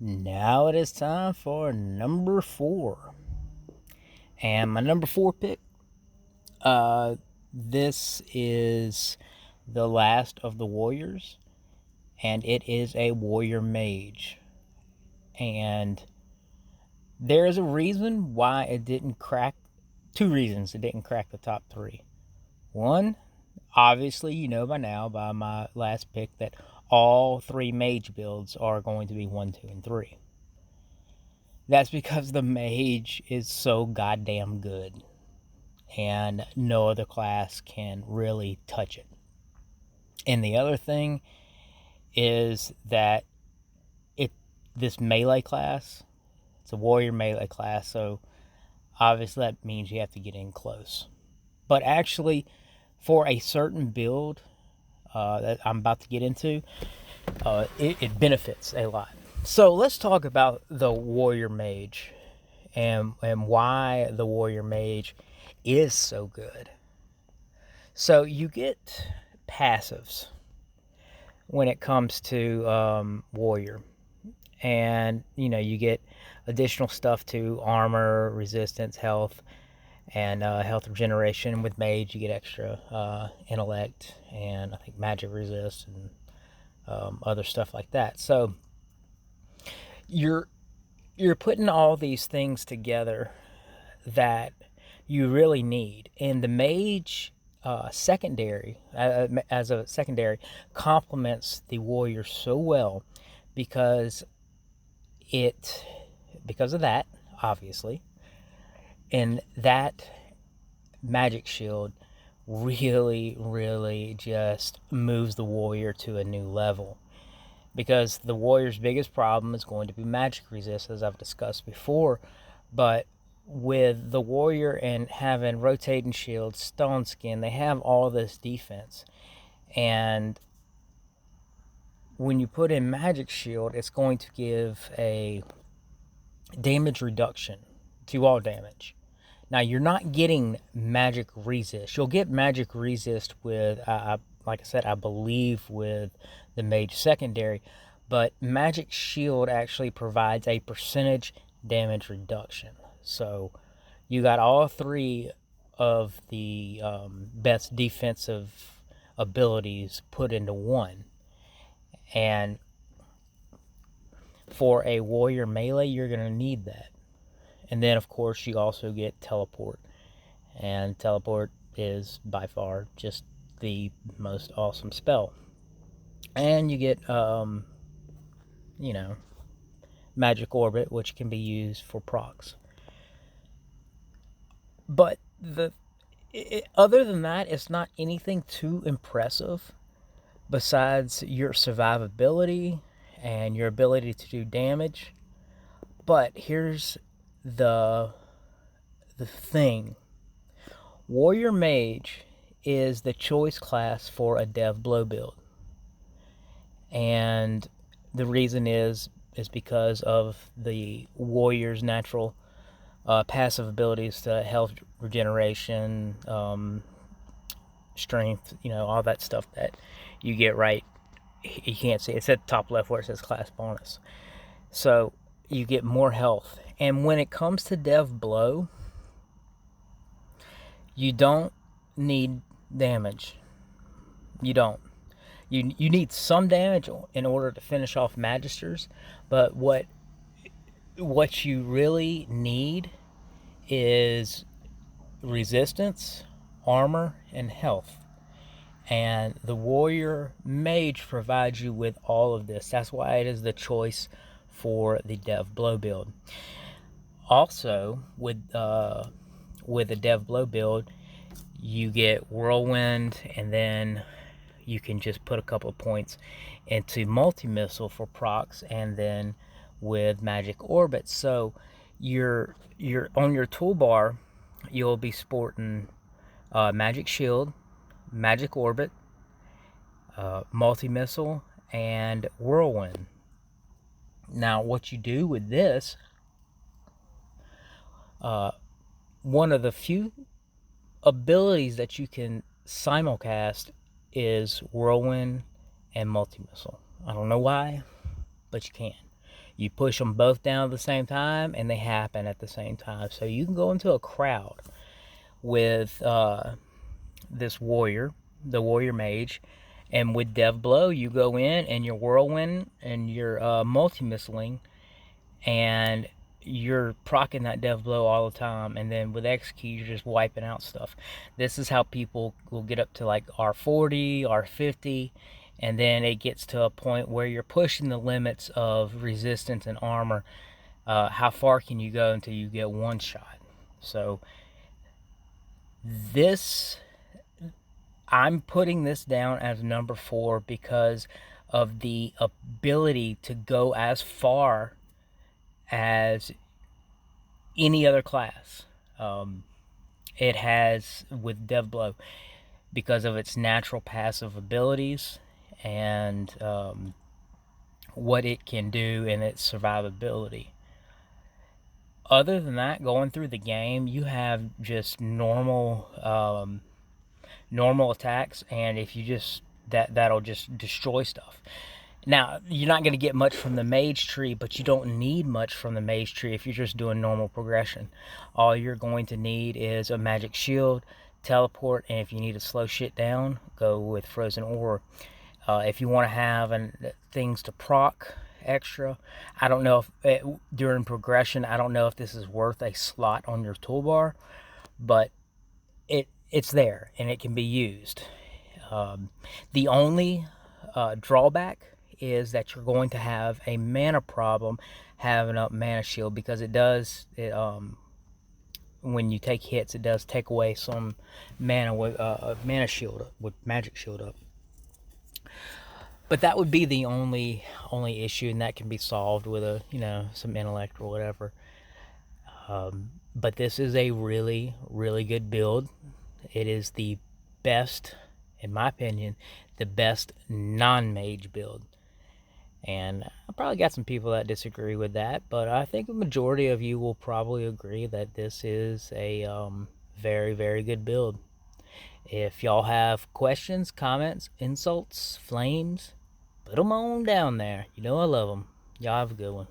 Now it is time for number 4. And my number 4 pick, this is the last of the warriors, and it is a warrior mage. And there is a reason why it didn't crack, 2 reasons it didn't crack the top 3. One, obviously, you know by now, by my last pick, that all 3 mage builds are going to be 1, 2, and 3. That's because the mage is so goddamn good, and no other class can really touch it. And the other thing is that this melee class, it's a warrior melee class, so obviously that means you have to get in close. But actually, for a certain build that I'm about to get into, it benefits a lot. So let's talk about the warrior mage and why the warrior mage is so good. So you get passives when it comes to warrior, and you get additional stuff to armor, resistance, health, and health regeneration. With mage, you get extra intellect and I think magic resist and other stuff like that. So you're putting all these things together that you really need, and the mage secondary as a secondary complements the warrior so well because of that, obviously, and that magic shield really just moves the warrior to a new level, because the warrior's biggest problem is going to be magic resist, as I've discussed before. But with the warrior and having rotating shield, stone skin, they have all this defense. And when you put in magic shield, it's going to give a damage reduction to all damage. Now, you're not getting magic resist. You'll get magic resist with, like I said, I believe with the mage secondary, but magic shield actually provides a percentage damage reduction. So you got all 3 of the best defensive abilities put into one. And for a warrior melee, you're going to need that. And then, of course, you also get teleport. And teleport is by far just the most awesome spell. And you get, magic orbit, which can be used for procs. But other than that, it's not anything too impressive besides your survivability and your ability to do damage. But here's the thing. Warrior Mage is the choice class for a dev blow build. And the reason is because of the warrior's natural passive abilities to health regeneration, strength, all that stuff that you get right. You can't see. It's at the top left where it says class bonus. So you get more health. And when it comes to dev blow, you don't need damage. You don't. You need some damage in order to finish off magisters, but what you really need is resistance, armor, and health. And the warrior mage provides you with all of this. That's why it is the choice for the dev blow build. Also, with the dev blow build, you get whirlwind, and then you can just put a couple of points into multi-missile for procs, and then with magic orbit. So you're on your toolbar, you'll be sporting magic shield, magic orbit, multi-missile, and whirlwind. Now, what you do with this, one of the few abilities that you can simulcast is whirlwind and multi-missile. I don't know why, but you can. You push them both down at the same time, and they happen at the same time. So you can go into a crowd with this warrior, the warrior mage, and with Dev Blow, you go in and your whirlwind and your multi-missiling, and you're proccing that Dev Blow all the time, and then with X key you're just wiping out stuff. This is how people will get up to like R40, R50, and then it gets to a point where you're pushing the limits of resistance and armor. How far can you go until you get one shot? So this, I'm putting this down as number 4 because of the ability to go as far as any other class. It has with Dev Blow because of its natural passive abilities and what it can do and its survivability. Other than that, going through the game, you have just normal attacks, and if you just that'll just destroy stuff. Now, you're not going to get much from the mage tree, but you don't need much from the mage tree if you're just doing normal progression. All you're going to need is a magic shield, teleport, and if you need to slow shit down, go with frozen ore. If you want to have things to proc extra, I don't know if during progression, I don't know if this is worth a slot on your toolbar, but it's there and it can be used. The only drawback is that you're going to have a mana problem having up mana shield, because it does when you take hits, it does take away some mana with mana shield with magic shield up. But that would be the only issue, and that can be solved with some intellect or whatever. But this is a really good build. It is the best, in my opinion, the best non-mage build. And I probably got some people that disagree with that, but I think the majority of you will probably agree that this is a very good build. If y'all have questions, comments, insults, flames, put them on down there. You know I love them. Y'all have a good one.